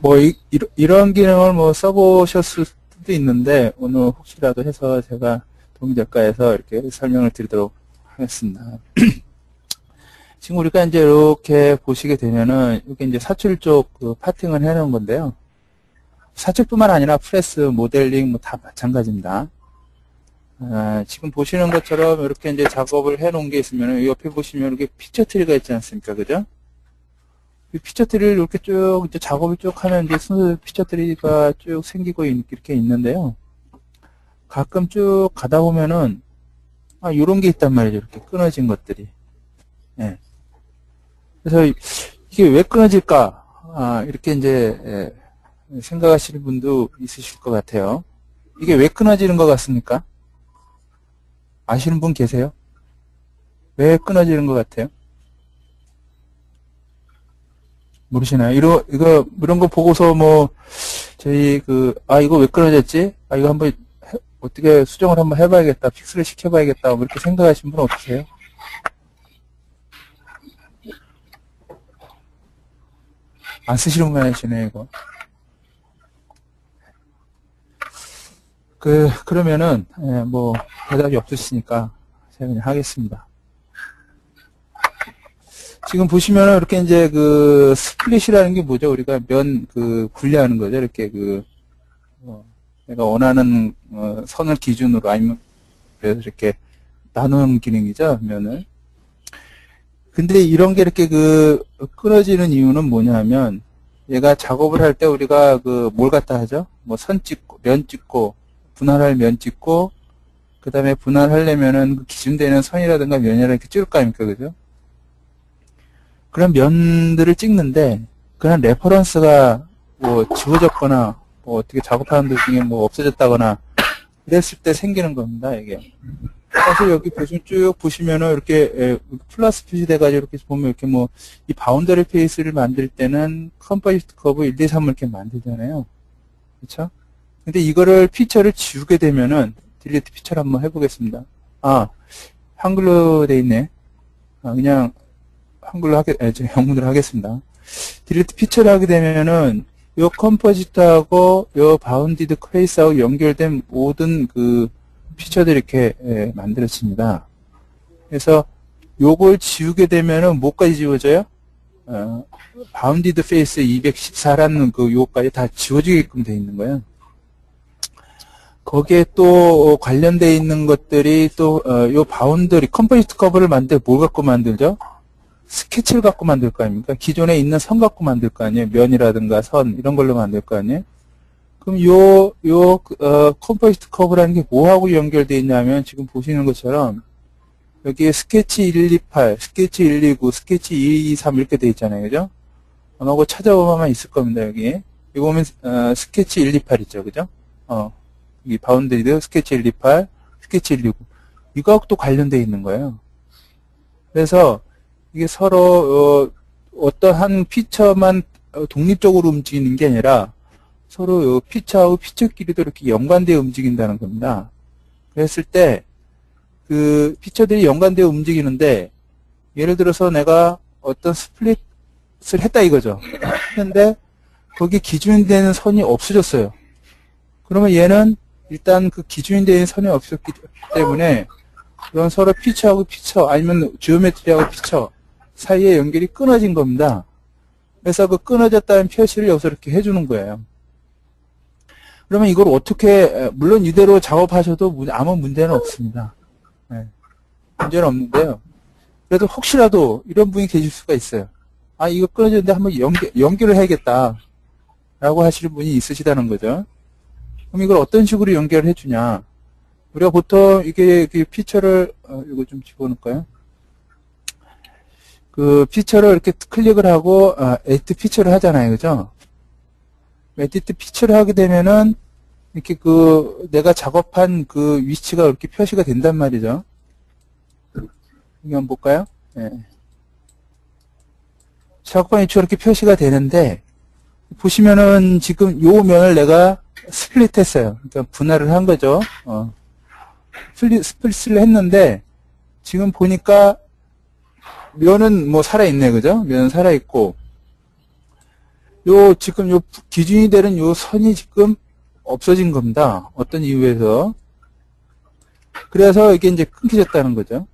뭐, 이런 기능을 뭐 써보셨을 수도 있는데, 오늘 혹시라도 해서 제가 도움이 될까 해서 이렇게 설명을 드리도록 하겠습니다. 지금 우리가 이제 이렇게 보시게 되면은, 이게 이제 사출 쪽 그 파팅을 해놓은 건데요. 사출뿐만 아니라 프레스, 모델링 뭐 다 마찬가지입니다. 지금 보시는 것처럼 이렇게 이제 작업을 해놓은 게 있으면, 옆에 보시면 이렇게 피처 트리가 있지 않습니까? 그죠? 이 피처 트리를 이렇게 쭉 이제 작업을 쭉 하면 이제 순서 피처 트리가 쭉 생기고 이렇게 있는데요. 가끔 쭉 가다 보면은 요런 게 있단 말이죠. 이렇게 끊어진 것들이. 예. 그래서 이게 왜 끊어질까? 이렇게 이제 생각하시는 분도 있으실 것 같아요. 이게 왜 끊어지는 것 같습니까? 아시는 분 계세요? 왜 끊어지는 것 같아요? 모르시나요? 이런 거 보고서 뭐, 저희 이거 왜 끊어졌지? 이거 한번, 어떻게 수정을 한번 해봐야겠다. 픽스를 시켜봐야겠다. 뭐 이렇게 생각하시는 분 없으세요? 안 쓰시는 분 하시네요, 이거. 그러면은, 뭐, 대답이 없으시니까 제가 그냥 하겠습니다. 지금 보시면은 이렇게 이제 스플릿이라는 게 뭐죠? 우리가 분리하는 거죠. 이렇게 내가 원하는 선을 기준으로 아니면 그래서 이렇게 나누는 기능이죠. 면을. 근데 이런 게 이렇게 끊어지는 이유는 뭐냐면 얘가 작업을 할 때 우리가 뭘 갖다 하죠? 뭐 선 찍고 면 찍고 분할할 면 찍고 그 다음에 분할하려면은 기준되는 선이라든가 면이라든가 이렇게 찍을 거 아닙니까? 그죠? 그런 면들을 찍는데 그런 레퍼런스가 뭐 지워졌거나 뭐 어떻게 작업하는 도중에 뭐 없어졌다거나 그랬을 때 생기는 겁니다. 이게 사실 여기 쭉 보시면은 이렇게 플러스 표시돼가지고 이렇게 보면 이렇게 뭐 이 바운더리 페이스를 만들 때는 컴포지트 커브 1, 2, 3을 이렇게 만들잖아요. 그렇죠? 근데 이거를 피처를 지우게 되면은 딜리트 피처를 한번 해보겠습니다. 한글로 돼 있네. 그냥 한글로 영문으로 하겠습니다. 딜리트 피처를 하게 되면은 요 컴포지트하고 요 바운디드 페이스하고 연결된 모든 피처들이 이렇게 만들어집니다. 그래서 요걸 지우게 되면은 뭐까지 지워져요? 바운디드 페이스 214라는 요거까지 다 지워지게끔 돼 있는 거예요. 거기에 또 관련되어 있는 것들이 또 요 바운더리 컴포지트 커브를 만들 뭘 갖고 만들죠? 스케치를 갖고 만들 거 아닙니까? 기존에 있는 선 갖고 만들 거 아니에요? 면이라든가 선 이런 걸로 만들 거 아니에요? 그럼 컴포지트 커브라는 게 뭐하고 연결되어 있냐면 지금 보시는 것처럼 여기에 스케치 128, 스케치 129, 스케치 223 이렇게 되어 있잖아요. 그죠? 아마 찾아보면 있을 겁니다. 여기 보면 스케치 128 있죠. 그죠? 이 바운드리드 스케치 128, 스케치 129 이거하고 또 관련되어 있는 거예요. 그래서 이게 서로 어떠한 피처만 독립적으로 움직이는 게 아니라 서로 피처하고 피처끼리도 이렇게 연관되어 움직인다는 겁니다. 그랬을 때 피처들이 연관되어 움직이는데 예를 들어서 내가 어떤 스플릿을 했다 이거죠. 했는데 거기 기준이 되는 선이 없어졌어요. 그러면 얘는 일단 기준이 되는 선이 없었기 때문에 그런 서로 피처하고 피처 아니면 지오메트리하고 피처 사이의 연결이 끊어진 겁니다. 그래서 끊어졌다는 표시를 여기서 이렇게 해주는 거예요. 그러면 이걸 어떻게 물론 이대로 작업하셔도 아무 문제는 없습니다. 문제는 없는데요. 그래도 혹시라도 이런 분이 계실 수가 있어요. 이거 끊어졌는데 한번 연결을 해야겠다 라고 하시는 분이 있으시다는 거죠. 그럼 이걸 어떤 식으로 연결을 해주냐. 우리가 보통 이게 피처를 이거 좀 집어넣을까요? 피처를 이렇게 클릭을 하고 에디트 피처를 하잖아요. 그죠? 에디트 피처를 하게 되면은 이렇게 내가 작업한 위치가 이렇게 표시가 된단 말이죠. 여기 한번 볼까요? 네. 작업한 위치가 이렇게 표시가 되는데 보시면은 지금 요 면을 내가 스플릿 했어요. 그러니까 분할을 한 거죠. 스플릿을 했는데 지금 보니까 면은 뭐 살아있네. 그죠? 면은 살아있고 지금 기준이 되는 요 선이 지금 없어진 겁니다. 어떤 이유에서. 그래서 이게 이제 끊겨졌다는 거죠.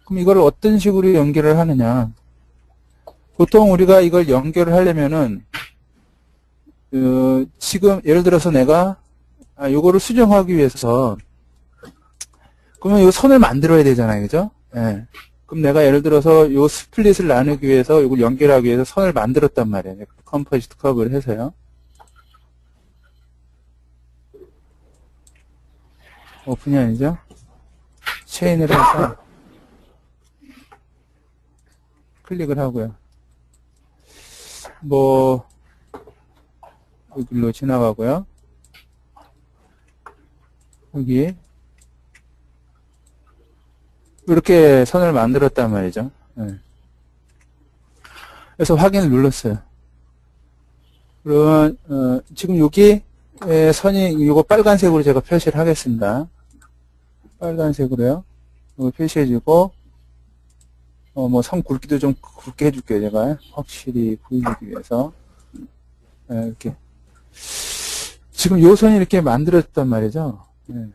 그럼 이걸 어떤 식으로 연결을 하느냐. 보통 우리가 이걸 연결을 하려면은, 지금 예를 들어서 내가, 요거를 수정하기 위해서, 그러면 요 선을 만들어야 되잖아요. 그죠? 예. 그럼 내가 예를 들어서 요 스플릿을 나누기 위해서, 요걸 연결하기 위해서 선을 만들었단 말이에요. 컴포지트 커브를 해서요. 오픈이 아니죠? 체인을 해서, 클릭을 하고요. 여기로 지나가고요. 여기 이렇게 선을 만들었단 말이죠. 네. 그래서 확인을 눌렀어요. 그러면 지금 여기 선이 이거 빨간색으로 제가 표시를 하겠습니다. 빨간색으로요. 이거 표시해주고 선 굵기도 좀 굵게 해줄게요. 제가 확실히 보이기 위해서. 네, 이렇게 지금 요 선이 이렇게 만들어졌단 말이죠. 네.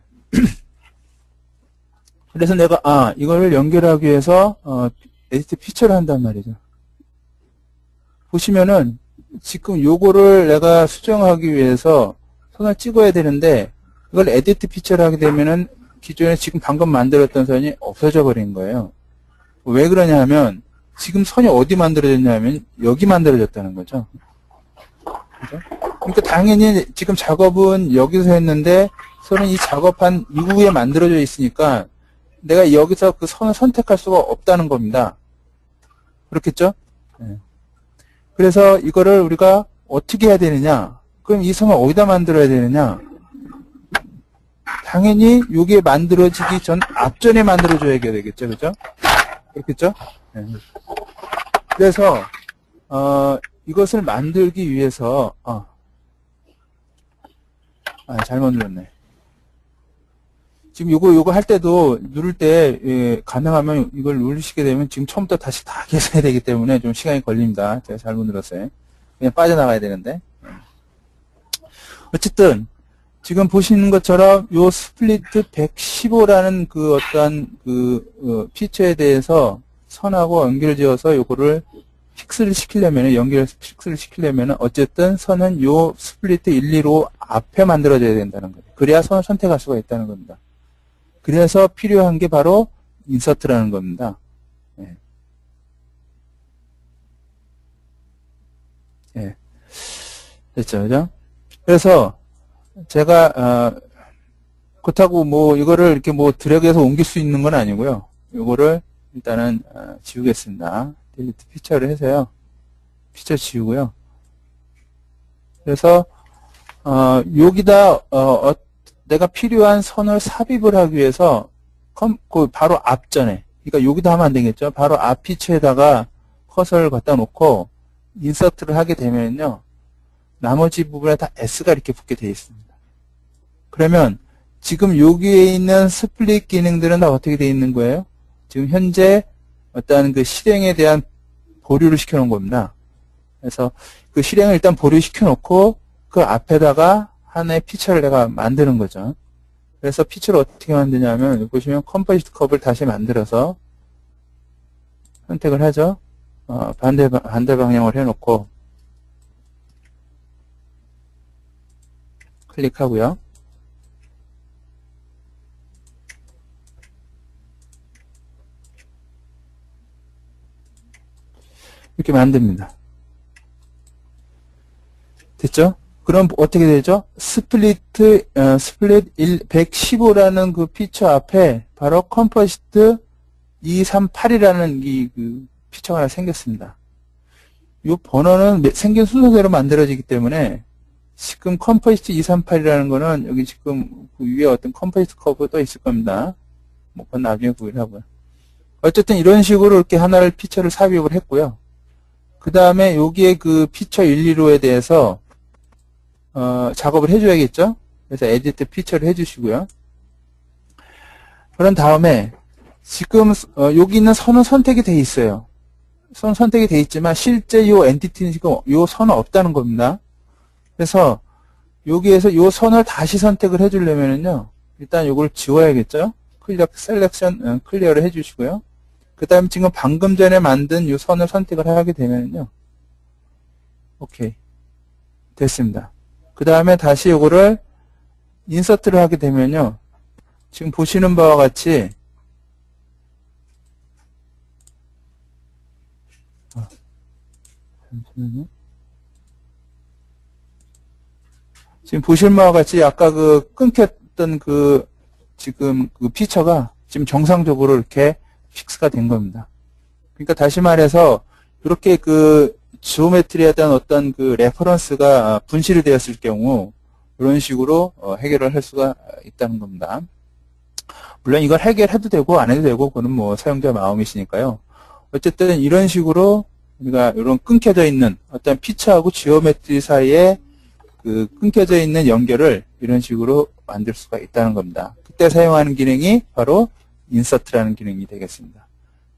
그래서 내가 이거를 연결하기 위해서 에디트 피처를 한단 말이죠. 보시면은 지금 요거를 내가 수정하기 위해서 선을 찍어야 되는데 이걸 에디트 피처를 하게 되면은 기존에 지금 방금 만들었던 선이 없어져 버린 거예요. 왜 그러냐 하면 지금 선이 어디 만들어졌냐면 여기 만들어졌다는 거죠. 그죠? 그러니까 당연히 지금 작업은 여기서 했는데 선은 이 작업한 이후에 만들어져 있으니까 내가 여기서 그 선을 선택할 수가 없다는 겁니다. 그렇겠죠? 네. 그래서 이거를 우리가 어떻게 해야 되느냐? 그럼 이 선을 어디다 만들어야 되느냐? 당연히 여기에 만들어지기 전 앞전에 만들어줘야 되겠죠, 그죠? 그렇겠죠? 네. 그래서 이것을 만들기 위해서 잘못 눌렀네. 지금 요거 할 때도 누를 때 가능하면 이걸 누르시게 되면 지금 처음부터 다시 다 계산해야 되기 때문에 좀 시간이 걸립니다. 제가 잘못 눌렀어요. 그냥 빠져나가야 되는데. 어쨌든 지금 보시는 것처럼 요 스플리트 115라는 그 어떠한 피처에 대해서 선하고 연결지어서 요거를 픽스를 시키려면 어쨌든 선은 요 스플리트 1, 2로 앞에 만들어져야 된다는 거예요. 그래야 선을 선택할 수가 있다는 겁니다. 그래서 필요한 게 바로 인서트라는 겁니다. 예. 예. 됐죠, 그죠? 그래서 제가 그렇다고 이거를 이렇게 드래그해서 옮길 수 있는 건 아니고요. 이거를 일단은 지우겠습니다. 딜리트 피처를 해서요. 피처 지우고요. 그래서 여기다 내가 필요한 선을 삽입을 하기 위해서 바로 앞전에, 그러니까 여기다 하면 안 되겠죠. 바로 앞 피처에다가 커서를 갖다 놓고 인서트를 하게 되면요, 나머지 부분에 다 S가 이렇게 붙게 되어 있습니다. 그러면 지금 여기에 있는 스플릿 기능들은 다 어떻게 되어 있는 거예요? 지금 현재 어떤 그 실행에 대한 보류를 시켜놓은 겁니다. 그래서 그 실행을 일단 보류시켜 놓고 그 앞에다가 하나의 피처를 내가 만드는 거죠. 그래서 피처를 어떻게 만드냐면 여기 보시면 컴포지트 컵을 다시 만들어서 선택을 하죠. 반대 방향으로 해놓고 클릭하고요. 이렇게 만듭니다. 됐죠? 그럼 어떻게 되죠? 스플릿 115라는 그 피처 앞에 바로 컴포지트 238이라는 그 피처가 하나 생겼습니다. 이 번호는 생긴 순서대로 만들어지기 때문에 지금 컴포지트 238이라는 거는 여기 지금 그 위에 어떤 컴포지트 커브 또 있을 겁니다. 그건 나중에 구입을 하고요. 어쨌든 이런 식으로 이렇게 하나를 피처를 삽입을 했고요. 그 다음에 여기에 그 피처 1, 2로에 대해서 작업을 해줘야겠죠? 그래서 에디트 피처를 해주시고요. 그런 다음에 지금 여기 있는 선은 선택이 돼 있어요. 선 선택이 돼 있지만 실제 요 엔티티는 지금 요 선은 없다는 겁니다. 그래서 여기에서 요 선을 다시 선택을 해주려면은요, 일단 요걸 지워야겠죠? 클리어, 셀렉션, 클리어를 해주시고요. 그 다음에 지금 방금 전에 만든 요 선을 선택을 하게 되면은요, 오케이. 됐습니다. 그 다음에 다시 요거를 인서트를 하게 되면요, 지금 보시는 바와 같이, 잠시만요. 지금 보시는 바와 같이 아까 그 끊겼던 지금 그 피처가 지금 정상적으로 이렇게 픽스가 된 겁니다. 그러니까 다시 말해서 이렇게 그 지오메트리에 대한 어떤 그 레퍼런스가 분실이 되었을 경우 이런 식으로 해결을 할 수가 있다는 겁니다. 물론 이걸 해결해도 되고 안 해도 되고 그건 뭐 사용자 마음이시니까요. 어쨌든 이런 식으로 우리가 이런 끊겨져 있는 어떤 피처하고 지오메트리 사이에 그 끊겨져 있는 연결을 이런 식으로 만들 수가 있다는 겁니다. 그때 사용하는 기능이 바로 인서트라는 기능이 되겠습니다.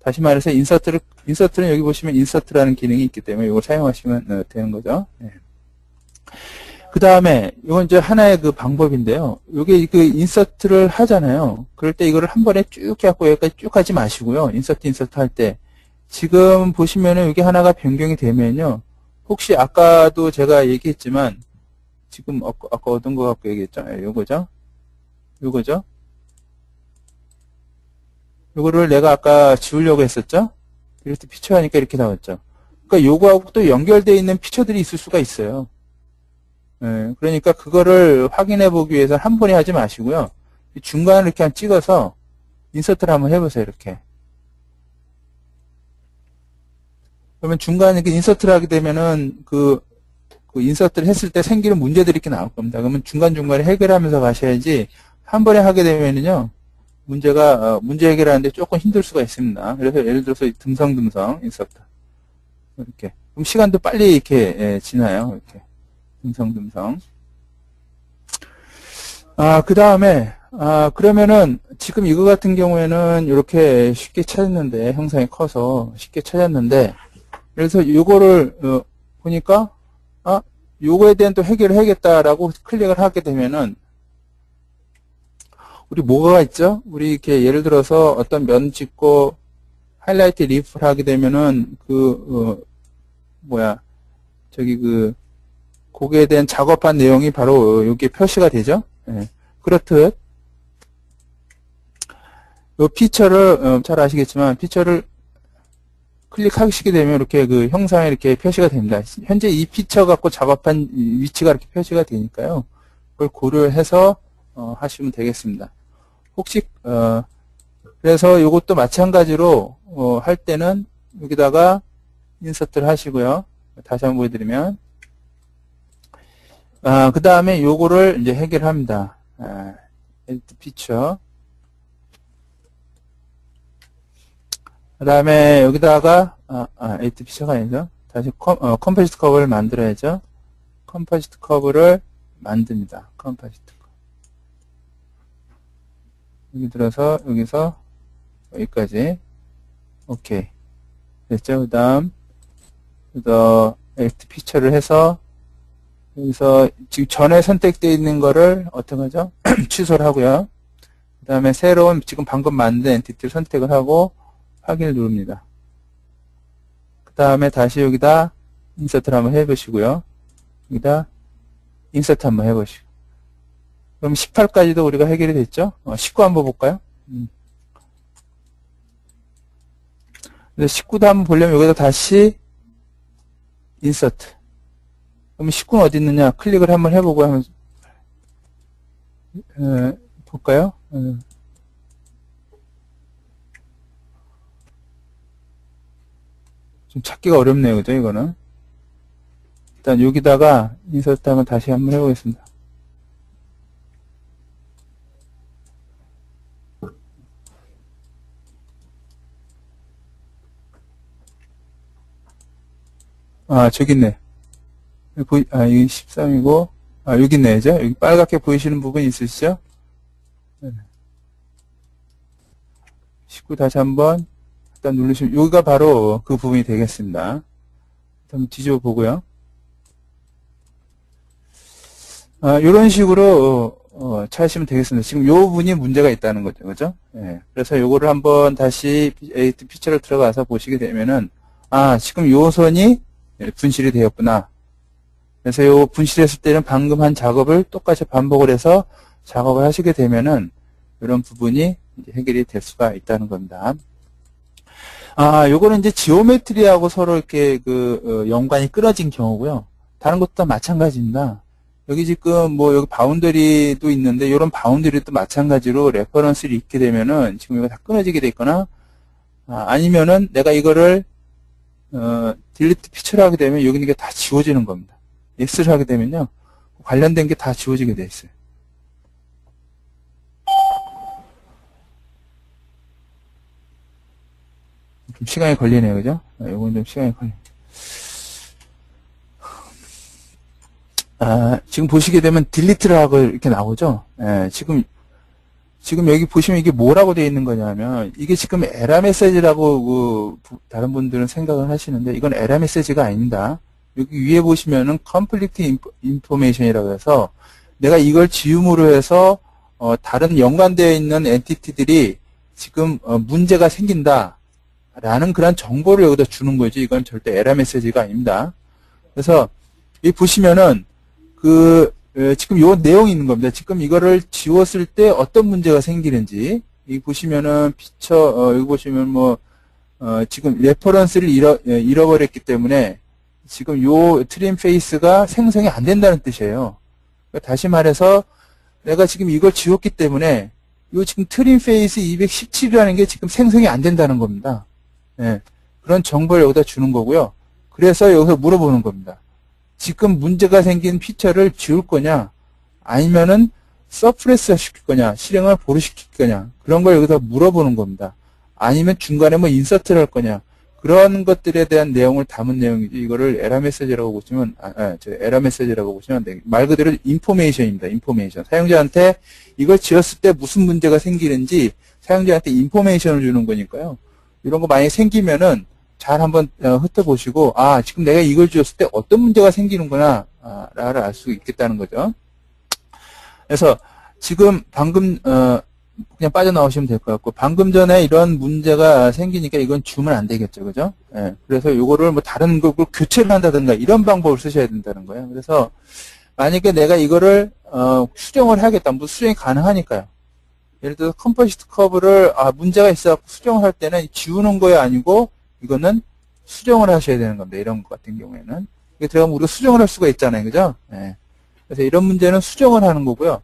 다시 말해서 인서트는 여기 보시면 인서트라는 기능이 있기 때문에 이걸 사용하시면 되는 거죠. 네. 그 다음에 이건 이제 하나의 그 방법인데요. 이게 그 인서트를 하잖아요. 그럴 때 이거를 한 번에 쭉 해갖고 여기까지 쭉 하지 마시고요. 인서트 할 때 지금 보시면은 이게 하나가 변경이 되면요. 혹시 아까도 제가 얘기했지만 지금 아까 어떤 거 갖고 얘기했죠? 요거죠? 요거죠? 요거를 내가 아까 지우려고 했었죠? 이렇게 피처 하니까 이렇게 나왔죠. 그러니까 요거하고 또 연결되어 있는 피처들이 있을 수가 있어요. 예, 그러니까 그거를 확인해 보기 위해서 한 번에 하지 마시고요. 중간을 이렇게 한 찍어서 인서트를 한번 해보세요. 이렇게. 그러면 중간에 이렇게 인서트를 하게 되면은 그 인서트를 했을 때 생기는 문제들이 이렇게 나올 겁니다. 그러면 중간중간에 해결하면서 가셔야지 한 번에 하게 되면은요, 문제 해결하는데 조금 힘들 수가 있습니다. 그래서 예를 들어서 듬성듬성 인서트. 이렇게. 그럼 시간도 빨리 이렇게, 지나요. 이렇게. 듬성듬성. 그 다음에, 그러면은 지금 이거 같은 경우에는 이렇게 쉽게 찾았는데, 형상이 커서 쉽게 찾았는데, 그래서 요거를, 보니까, 요거에 대한 또 해결을 해야겠다라고 클릭을 하게 되면은, 우리 뭐가 있죠? 우리 이렇게 예를 들어서 어떤 면 찍고 하이라이트 리프를 하게 되면은 거기에 대한 작업한 내용이 바로 여기에 표시가 되죠? 예. 그렇듯 요 피처를 잘 아시겠지만 피처를 클릭하시게 되면 이렇게 그 형상에 이렇게 표시가 됩니다. 현재 이 피처 갖고 작업한 위치가 이렇게 표시가 되니까요. 그걸 고려해서 하시면 되겠습니다. 혹시 그래서 이것도 마찬가지로 할 때는 여기다가 인서트를 하시고요. 다시 한번 보여드리면 그 다음에 요거를 이제 해결합니다. 에디트 피처. 그 다음에 여기다가 에디트 피처가 아니죠. 다시 컴포지트 커브를 만들어야죠. 컴포지트 커브를 만듭니다. 컴포지트 커브. 여기 들어서 여기서 여기까지 오케이 됐죠. 그 다음 에디트 피처를 해서 여기서 지금 전에 선택되어 있는 거를 어떤 거죠? 취소를 하고요. 그 다음에 새로운 지금 방금 만든 엔티티를 선택을 하고 확인을 누릅니다. 그 다음에 다시 여기다 인서트를 한번 해보시고요. 여기다 인서트 한번 해보시고. 그럼 18까지도 우리가 해결이 됐죠? 19 한번 볼까요? 19도 한번 보려면 여기다 다시 인서트. 그럼 19는 어디 있느냐? 클릭을 한번 해보고 하면 볼까요? 좀 찾기가 어렵네요. 그죠? 이거는. 일단 여기다가 인서트 한번 다시 한번 해보겠습니다. 저기 있네. 이게 13이고, 여기 있네, 죠 여기 빨갛게 보이시는 부분 있으시죠? 19 다시 한번 일단 누르시면 여기가 바로 그 부분이 되겠습니다. 한번 뒤집어 보고요. 이런 식으로 찾으시면 되겠습니다. 지금 요 부분이 문제가 있다는 거죠, 그죠? 예. 그래서 요거를 한번 다시 에디트 피처를 들어가서 보시게 되면은 지금 요 선이 분실이 되었구나. 그래서 요 분실했을 때는 방금 한 작업을 똑같이 반복을 해서 작업을 하시게 되면은 이런 부분이 이제 해결이 될 수가 있다는 겁니다. 요거는 이제 지오메트리하고 서로 이렇게 연관이 끊어진 경우고요. 다른 것도 다 마찬가지입니다. 여기 지금 뭐 여기 바운더리도 있는데 이런 바운더리도 마찬가지로 레퍼런스를 읽게 되면은 지금 이거 다 끊어지게 돼 있거나 아니면은 내가 이거를 딜리트 피처를 하게 되면 여기 있는 게 다 지워지는 겁니다. X를 하게 되면요 관련된 게 다 지워지게 돼 있어요. 좀 시간이 걸리네요, 그죠? 이건 좀 시간이 걸리네요. 지금 보시게 되면 딜리트를 하고 이렇게 나오죠? 예, 지금 여기 보시면 이게 뭐라고 되어 있는 거냐면, 이게 지금 에러 메시지라고 다른 분들은 생각을 하시는데, 이건 에러 메시지가 아닙니다. 여기 위에 보시면은 complete information이라고 해서, 내가 이걸 지움으로 해서, 다른 연관되어 있는 엔티티들이 지금, 문제가 생긴다. 라는 그런 정보를 여기다 주는 거지. 이건 절대 에러 메시지가 아닙니다. 그래서, 여기 보시면은, 지금 요 내용이 있는 겁니다. 지금 이거를 지웠을 때 어떤 문제가 생기는지. 여기 보시면은, 여기 보시면 지금 레퍼런스를 잃어버렸기 때문에, 지금 요 트림 페이스가 생성이 안 된다는 뜻이에요. 그러니까 다시 말해서, 내가 지금 이걸 지웠기 때문에, 요 지금 트림 페이스 217이라는 게 지금 생성이 안 된다는 겁니다. 예, 그런 정보를 여기다 주는 거고요. 그래서 여기서 물어보는 겁니다. 지금 문제가 생긴 피처를 지울 거냐, 아니면은 서프레스 시킬 거냐, 실행을 보류시킬 거냐, 그런 걸 여기서 물어보는 겁니다. 아니면 중간에 인서트를 할 거냐, 그런 것들에 대한 내용을 담은 내용이지, 이거를 에러 메시지라고 보시면, 에러 메시지라고 보시면, 말 그대로 인포메이션입니다. 인포메이션. 사용자한테 이걸 지었을 때 무슨 문제가 생기는지 사용자한테 인포메이션을 주는 거니까요. 이런 거 만약에 생기면은, 잘 한번 훑어보시고 지금 내가 이걸 지었을 때 어떤 문제가 생기는구나 라를 알 수 있겠다는 거죠. 그래서 지금 방금 그냥 빠져나오시면 될 것 같고 방금 전에 이런 문제가 생기니까 이건 주면 안 되겠죠. 그죠? 예, 그래서 이거를 다른 걸 교체를 한다든가 이런 방법을 쓰셔야 된다는 거예요. 그래서 만약에 내가 이거를 수정을 하겠다. 수정이 가능하니까요. 예를 들어서 컴포지트 커브를 문제가 있어서 수정을 할 때는 지우는 거에 아니고 이거는 수정을 하셔야 되는 겁니다. 이런 것 같은 경우에는. 이게 들어가면 우리가 수정을 할 수가 있잖아요. 그죠? 네. 그래서 이런 문제는 수정을 하는 거고요.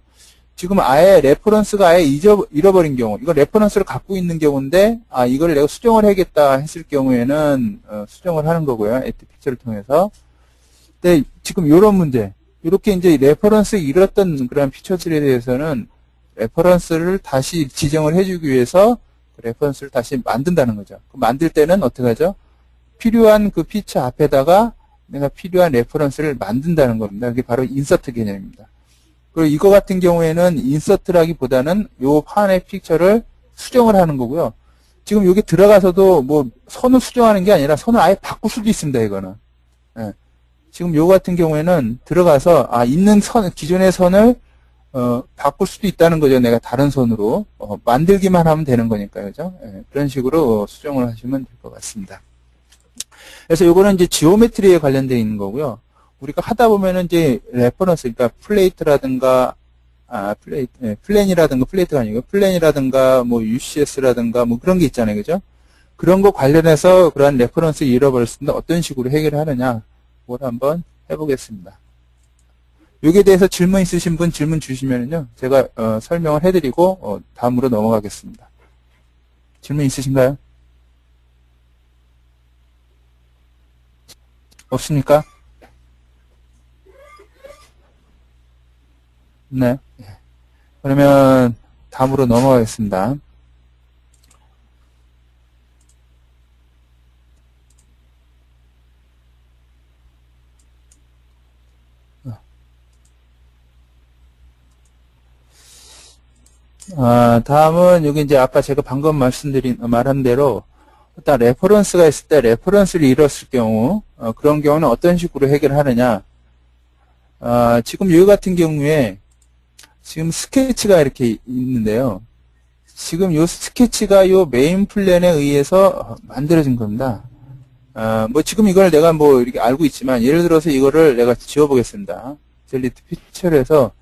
지금 아예 레퍼런스가 아예 잃어버린 경우, 이거 레퍼런스를 갖고 있는 경우인데, 이걸 내가 수정을 해야겠다 했을 경우에는, 수정을 하는 거고요. 에디트 피처를 통해서. 근데 지금 이런 문제, 이렇게 이제 레퍼런스 잃었던 그런 피처들에 대해서는 레퍼런스를 다시 지정을 해주기 위해서 레퍼런스를 다시 만든다는 거죠. 만들 때는 어떻게 하죠? 필요한 그 피처 앞에다가 내가 필요한 레퍼런스를 만든다는 겁니다. 그게 바로 인서트 개념입니다. 그리고 이거 같은 경우에는 인서트라기보다는 요 판의 픽처를 수정을 하는 거고요. 지금 여기 들어가서도 선을 수정하는 게 아니라 선을 아예 바꿀 수도 있습니다. 이거는. 예. 지금 요 같은 경우에는 들어가서 있는 기존의 선을 바꿀 수도 있다는 거죠. 내가 다른 선으로. 만들기만 하면 되는 거니까요. 그죠? 예, 그런 식으로 수정을 하시면 될 것 같습니다. 그래서 요거는 이제 지오메트리에 관련되어 있는 거고요. 우리가 하다 보면은 이제 레퍼런스, 그러니까 플레이트라든가, 플랜이라든가, 플레이트가 아니고, 플랜이라든가, UCS라든가, 그런 게 있잖아요. 그죠? 그런 거 관련해서 그러한 레퍼런스 잃어버렸을 때 어떤 식으로 해결하느냐, 그걸 한번 해보겠습니다. 여기에 대해서 질문 있으신 분 질문 주시면요. 제가 설명을 해드리고 다음으로 넘어가겠습니다. 질문 있으신가요? 없습니까? 네. 그러면 다음으로 넘어가겠습니다. 다음은 여기 이제 아까 제가 방금 말한 대로 일단 레퍼런스가 있을 때 레퍼런스를 잃었을 경우 그런 경우는 어떤 식으로 해결하느냐. 지금 여기 같은 경우에 지금 스케치가 이렇게 있는데요. 지금 요 스케치가 요 메인 플랜에 의해서 만들어진 겁니다. 뭐 지금 이걸 내가 뭐 이렇게 알고 있지만 예를 들어서 이거를 내가 지워보겠습니다. 델리트 피처에서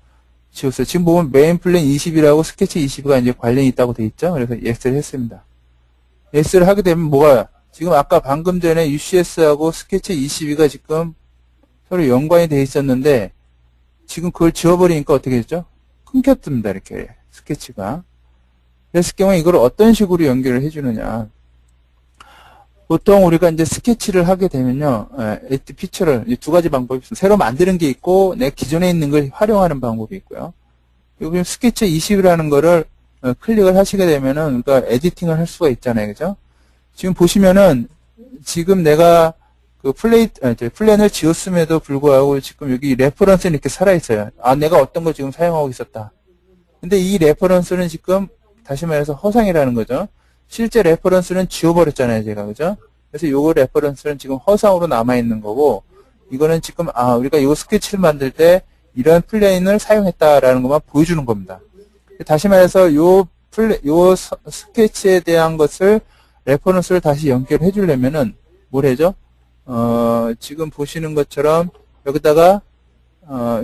지웠어요. 지금 보면 메인 플랜 20이라고 스케치 20가 이제 관련이 있다고 돼 있죠. 그래서 yes를 했습니다. yes를 하게 되면 뭐가 지금 아까 방금 전에 UCS하고 스케치 22가 지금 서로 연관이 돼 있었는데 지금 그걸 지워버리니까 어떻게 됐죠? 끊겼습니다. 이렇게 스케치가. 그랬을 경우에 이걸 어떤 식으로 연결을 해주느냐. 보통 우리가 이제 스케치를 하게 되면요, 에디트 피처를 두 가지 방법이 있습니다. 새로 만드는 게 있고, 내 기존에 있는 걸 활용하는 방법이 있고요. 그리고 스케치 20이라는 거를 클릭을 하시게 되면은, 그러니까 에디팅을 할 수가 있잖아요, 그죠? 지금 보시면은, 지금 내가 그 플랜을 지웠음에도 불구하고 지금 여기 레퍼런스는 이렇게 살아있어요. 내가 어떤 걸 지금 사용하고 있었다. 근데 이 레퍼런스는 지금, 다시 말해서 허상이라는 거죠. 실제 레퍼런스는 지워버렸잖아요, 제가. 그죠? 그래서 요거 레퍼런스는 지금 허상으로 남아있는 거고, 이거는 지금, 우리가 이 스케치를 만들 때 이런 플레인을 사용했다라는 것만 보여주는 겁니다. 다시 말해서 요 스케치에 대한 것을, 레퍼런스를 다시 연결해 주려면은, 뭘 해죠? 지금 보시는 것처럼, 여기다가,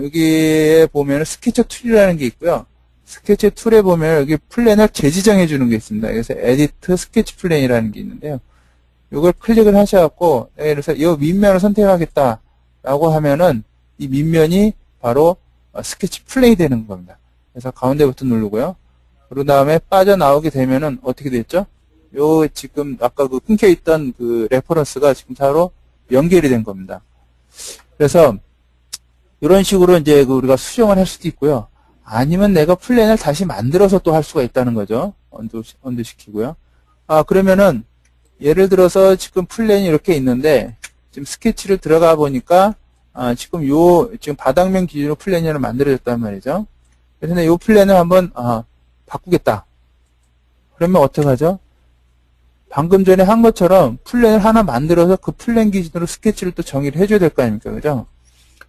여기에 보면 스케치 툴이라는 게 있고요. 스케치 툴에 보면 여기 플랜을 재지정해 주는 게 있습니다. 그래서 에디트 스케치 플랜이라는 게 있는데요. 이걸 클릭을 하셔갖고, 그래서 이 밑면을 선택하겠다라고 하면은 이 밑면이 바로 스케치 플랜이 되는 겁니다. 그래서 가운데 버튼 누르고요. 그런 다음에 빠져나오게 되면은 어떻게 됐죠? 요 지금 아까 그 끊겨있던 그 레퍼런스가 지금 바로 연결이 된 겁니다. 그래서 이런 식으로 이제 우리가 수정을 할 수도 있고요. 아니면 내가 플랜을 다시 만들어서 또 할 수가 있다는 거죠. 언두 시키고요. 그러면은, 예를 들어서 지금 플랜이 이렇게 있는데, 지금 스케치를 들어가 보니까, 지금 지금 바닥면 기준으로 플랜이 하나 만들어졌단 말이죠. 그래서 이 플랜을 한번, 바꾸겠다. 그러면 어떡하죠? 방금 전에 한 것처럼 플랜을 하나 만들어서 그 플랜 기준으로 스케치를 또 정의를 해줘야 될 거 아닙니까? 그죠?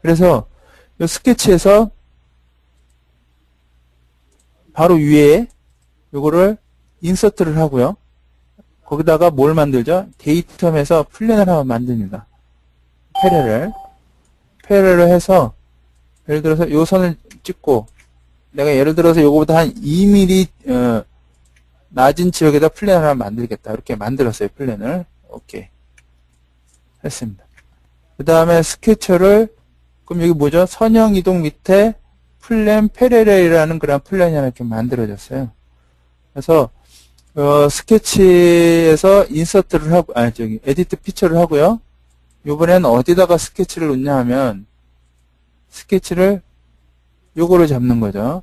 그래서, 이 스케치에서 바로 위에 요거를 인서트를 하고요. 거기다가 뭘 만들죠? 데이텀에서 플랜을 하나 만듭니다. 패러를 해서 예를 들어서 요 선을 찍고 내가 예를 들어서 요거보다 한 2mm 낮은 지역에다 플랜을 하나 만들겠다. 이렇게 만들었어요. 플랜을. 오케이. 했습니다. 그 다음에 스케쳐를 그럼 여기 뭐죠? 선형 이동 밑에 플랜 패러렐이라는 그런 플랜이 하나 이렇게 만들어졌어요. 그래서 스케치에서 인서트를 하고 에디트 피처를 하고요. 이번엔 어디다가 스케치를 놓냐 하면 스케치를 요거를 잡는 거죠.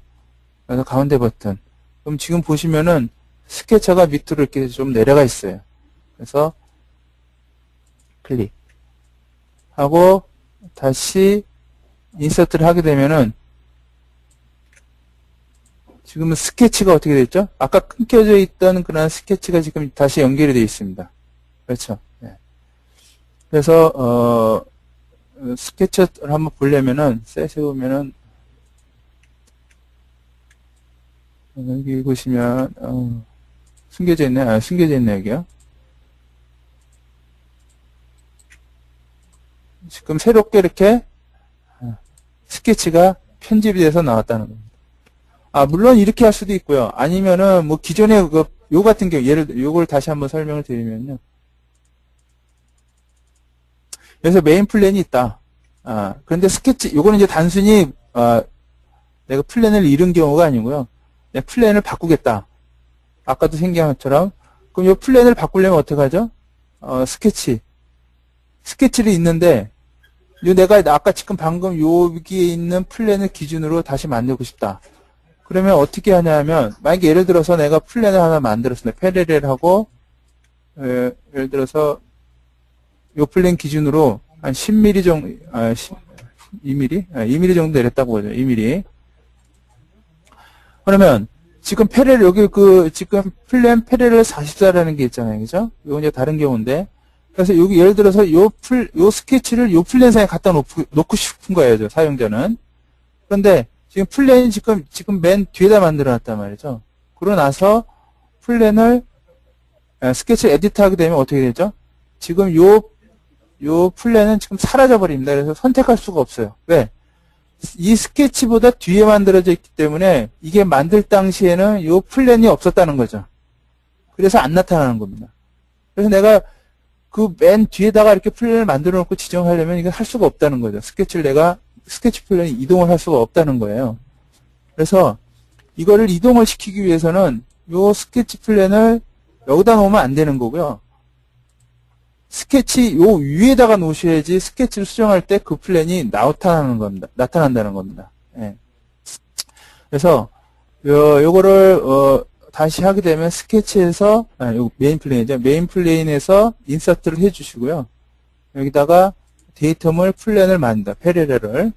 그래서 가운데 버튼. 그럼 지금 보시면은 스케쳐가 밑으로 이렇게 좀 내려가 있어요. 그래서 클릭 하고 다시 인서트를 하게 되면은 지금은 스케치가 어떻게 됐죠? 아까 끊겨져 있던 그런 스케치가 지금 다시 연결이 되어 있습니다. 그렇죠? 네. 그래서 스케치를 한번 보려면은 셋에 보면은 여기 보시면 숨겨져 있네. 숨겨져 있네 여기요. 지금 새롭게 이렇게 스케치가 편집이 돼서 나왔다는 겁니다. 물론 이렇게 할 수도 있고요. 아니면은, 뭐, 기존에 요 같은 경우, 요걸 다시 한번 설명을 드리면요. 그래서 메인 플랜이 있다. 그런데 스케치, 요거는 이제 단순히, 내가 플랜을 잃은 경우가 아니고요. 내가 플랜을 바꾸겠다. 아까도 생각한 것처럼. 그럼 요 플랜을 바꾸려면 어떻게 하죠? 스케치를 있는데, 내가 아까 지금 방금 여기에 있는 플랜을 기준으로 다시 만들고 싶다. 그러면 어떻게 하냐면 만약에 예를 들어서 내가 플랜을 하나 만들었습니다. 패러렐하고 예를 들어서 이 플랜 기준으로 한 10mm 정도 2mm? 2mm 정도 내렸다고 보죠. 2mm. 그러면 지금 페레를, 여기 지금 플랜 페레를 44라는 게 있잖아요. 그죠? 이건 이제 다른 경우인데. 그래서 여기 예를 들어서 요 스케치를 요 플랜상에 갖다 놓고 싶은 거예요. 저 사용자는. 그런데 지금 플랜이 지금 맨 뒤에다 만들어 놨단 말이죠. 그러고 나서 플랜을, 스케치 에디트 하게 되면 어떻게 되죠? 지금 요 플랜은 지금 사라져 버립니다. 그래서 선택할 수가 없어요. 왜? 이 스케치보다 뒤에 만들어져 있기 때문에 이게 만들 당시에는 이 플랜이 없었다는 거죠. 그래서 안 나타나는 겁니다. 그래서 내가 그 맨 뒤에다가 이렇게 플랜을 만들어 놓고 지정하려면 이거 할 수가 없다는 거죠. 스케치 플랜이 이동을 할 수가 없다는 거예요. 그래서 이거를 이동을 시키기 위해서는 이 스케치 플랜을 여기다 놓으면 안 되는 거고요. 스케치 요 위에다가 놓으셔야지 스케치를 수정할 때 그 플랜이 나타난다는 겁니다. 예. 그래서 요거를 다시 하게 되면 스케치에서 요 메인 플레인이죠. 메인 플레인에서 인서트를 해주시고요. 여기다가 데이터물 플랜을 만든다. 페레레를.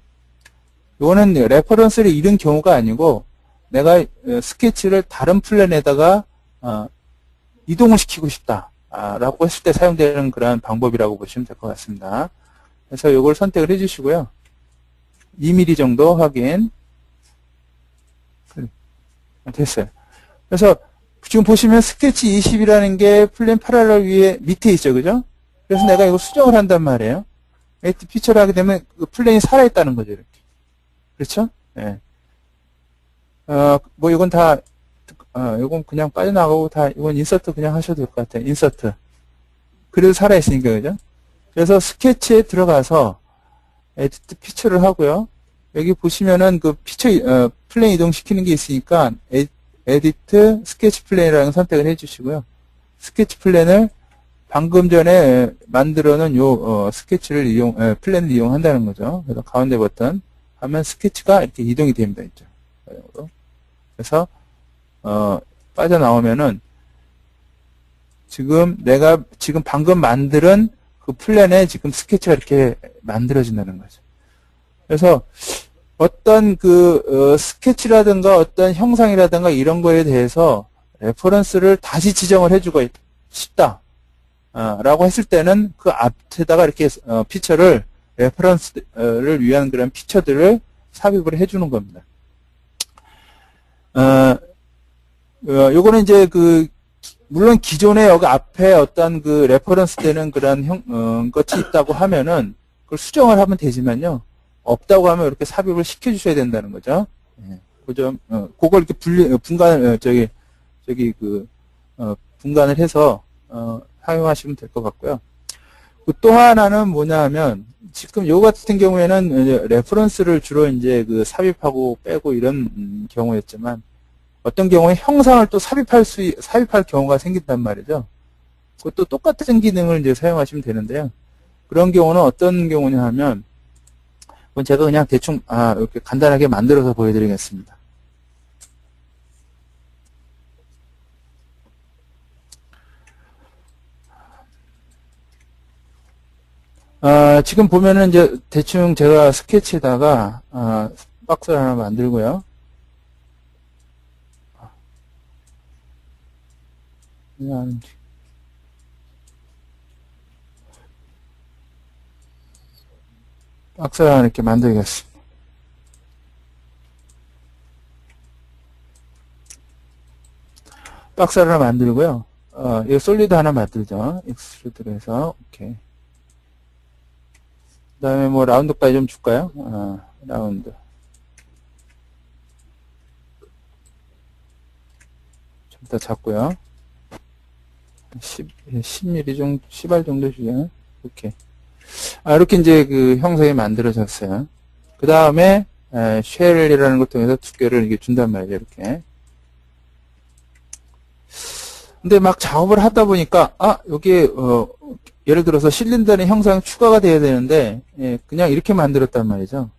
요거는 레퍼런스를 잃은 경우가 아니고 내가 스케치를 다른 플랜에다가 이동을 시키고 싶다. 라고 했을 때 사용되는 그런 방법이라고 보시면 될 것 같습니다. 그래서 이걸 선택을 해주시고요. 2mm 정도 확인. 됐어요. 그래서 지금 보시면 스케치 20이라는 게 플랜 파라렐 위에 밑에 있죠. 그죠? 그래서 내가 이거 수정을 한단 말이에요. 에디트 피처를 하게 되면 그 플랜이 살아있다는 거죠. 이렇게. 그렇죠? 예. 뭐 이건 다 이건 그냥 빠져나가고 이건 인서트 그냥 하셔도 될 것 같아요. 인서트. 그래도 살아있으니까, 그죠? 그래서 스케치에 들어가서 에디트 피처를 하고요. 여기 보시면은 그 피처, 플레인 이동시키는 게 있으니까 에디트 스케치 플레인이라는 선택을 해주시고요. 스케치 플랜을 방금 전에 만들어 놓은 스케치를 플랜을 이용한다는 거죠. 그래서 가운데 버튼 하면 스케치가 이렇게 이동이 됩니다. 있죠. 그래서 빠져나오면은 내가 방금 만든 그 플랜에 지금 스케치가 이렇게 만들어진다는 거죠. 그래서 어떤 스케치라든가 어떤 형상이라든가 이런 거에 대해서 레퍼런스를 다시 지정을 해주고 싶다. 라고 했을 때는 그 앞에다가 이렇게 피처를 레퍼런스를 위한 그런 피처들을 삽입을 해주는 겁니다. 요거는 이제 물론 기존에 여기 앞에 어떤 레퍼런스 되는 그런 것이 있다고 하면은 그걸 수정을 하면 되지만요. 없다고 하면 이렇게 삽입을 시켜주셔야 된다는 거죠. 예. 그걸 이렇게 분간을 해서, 사용하시면 될 것 같고요. 또 하나는 뭐냐 하면, 지금 요 같은 경우에는 이제 레퍼런스를 주로 이제 삽입하고 빼고 이런 경우였지만, 어떤 경우에 형상을 또 삽입할 경우가 생긴단 말이죠. 그것도 똑같은 기능을 이제 사용하시면 되는데요. 그런 경우는 어떤 경우냐 하면, 그건 제가 그냥 대충, 이렇게 간단하게 만들어서 보여드리겠습니다. 지금 보면은 이제 대충 제가 스케치에다가, 박스를 하나 만들고요. 그냥, 박스를 하나 이렇게 만들겠습니다. 박스를 하나 만들고요. 이 솔리드 하나 만들죠. 익스트루드로 해서, 오케이. 그 다음에 뭐 라운드까지 좀 줄까요? 라운드. 좀 더 잡고요. 10mm 정도, 10알 정도 주죠. 이렇게. 이렇게 이제 형상이 만들어졌어요. 그 다음에, 쉘이라는 걸 통해서 두께를 이렇게 준단 말이에요, 이렇게. 근데 막 작업을 하다 보니까, 여기에, 예를 들어서 실린더의 형상이 추가가 돼야 되는데, 그냥 이렇게 만들었단 말이죠.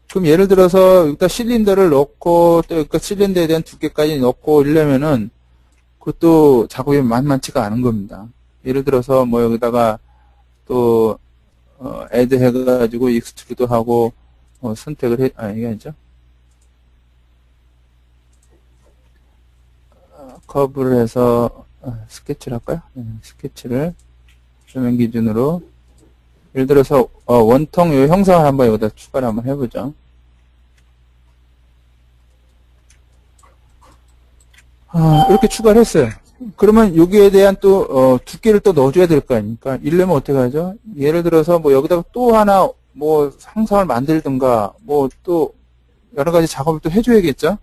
그럼 예를 들어서 여기다 실린더를 넣고, 또 여기다 실린더에 대한 두께까지 넣고 이러려면은, 그것도 작업이 만만치가 않은 겁니다. 예를 들어서 뭐 여기다가 또 애드 해가지고 익스트루드 하고 선택을 이게 아니죠? 커브를 해서 스케치를 할까요? 스케치를 조명 기준으로 예를 들어서 원통 요 형상을 한번 여기다 추가를 한번 해보죠. 이렇게 추가를 했어요. 그러면 여기에 대한 또 두께를 또 넣어줘야 될 거 아닙니까? 이러려면 어떻게 하죠? 예를 들어서 뭐 여기다가 또 하나 뭐 형상을 만들든가 뭐 또 여러 가지 작업을 또 해줘야겠죠?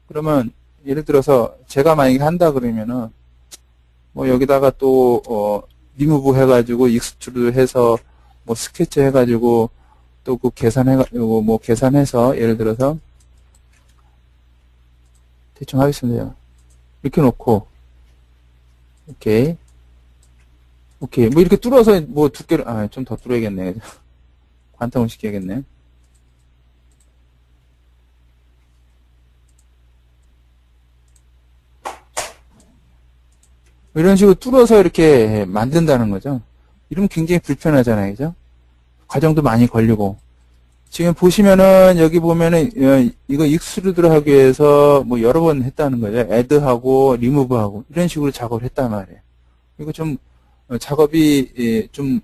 그러면 예를 들어서 제가 만약에 한다 그러면은 뭐 여기다가 또 리무브 해가지고 익스트루드 해서 뭐 스케치 해가지고 또 그 계산해가지고 뭐 계산해서 예를 들어서 대충 하겠습니다. 이렇게 놓고 오케이 뭐 이렇게 뚫어서 뭐 두께를 좀 더 뚫어야겠네. 관통을 시켜야겠네. 이런 식으로 뚫어서 이렇게 만든다는 거죠. 이러면 굉장히 불편하잖아요. 그죠? 과정도 많이 걸리고. 지금 보시면은, 여기 보면은, 이거 익스트루드를 하기 위해서 뭐 여러 번 했다는 거죠. 애드하고, 리무브하고, 이런 식으로 작업을 했단 말이에요. 이거 좀, 작업이, 좀,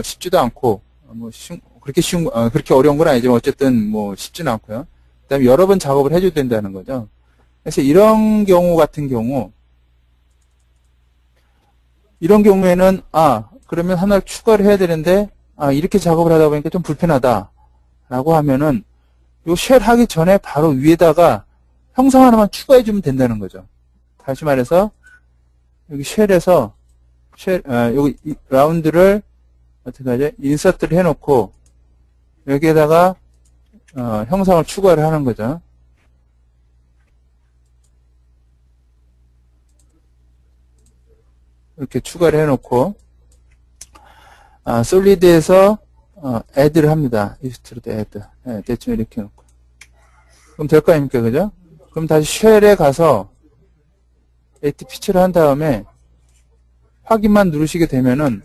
쉽지도 않고, 그렇게 어려운 건 아니지만, 어쨌든 뭐 쉽지는 않고요. 그 다음에 여러 번 작업을 해줘야 된다는 거죠. 그래서 이런 경우 같은 경우, 이런 경우에는 그러면 하나를 추가를 해야 되는데 이렇게 작업을 하다 보니까 좀 불편하다 라고 하면은 요 쉘 하기 전에 바로 위에다가 형상 하나만 추가해 주면 된다는 거죠. 다시 말해서 여기 쉘에서 여기 라운드를 어떻게 하죠? 인서트를 해놓고 여기에다가 형상을 추가를 하는 거죠. 이렇게 추가를 해놓고 솔리드에서 add를 합니다. 익스트루드 add. 대충 이렇게 해놓고 그럼 될 거 아닙니까? 그죠? 그럼 다시 쉘에 가서 AT 피치를 한 다음에 확인만 누르시게 되면은